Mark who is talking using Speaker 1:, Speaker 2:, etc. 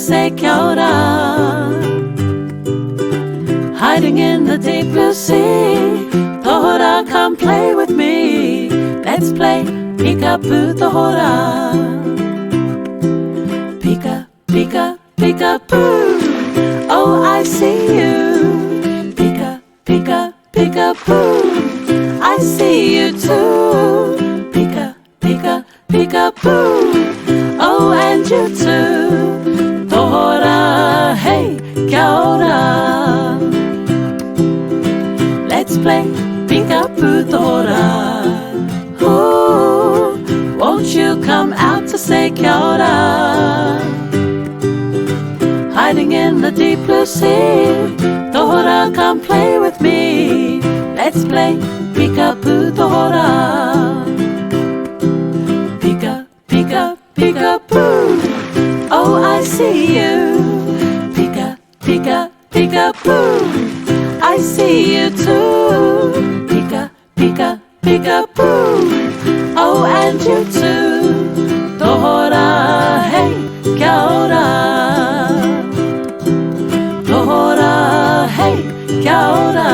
Speaker 1: say kia ora. Hiding in the deep blue sea, Tohorā, come play with me. Let's play peekaboo, Tohorā. Pika, pika, peekaboo. Oh, I see you. Pika, pika, peekaboo. I see you too. Pika, pika, peekaboo. Oh, and you too. Tohorā, hey, kia ora. Let's play peekaboo, Tohorā. Ooh, won't you come out to say kia ora? Hiding in the deep blue sea, Tohorā, come play with me. Let's play peekaboo, Tohorā. Pika, pika, peekaboo. Oh, I see you. Pika, pika, peekaboo. I see you too. Pika, pika, peekaboo. Oh, and you too. Tohorā, hey, kia ora. Tohorā, hey, kia ora.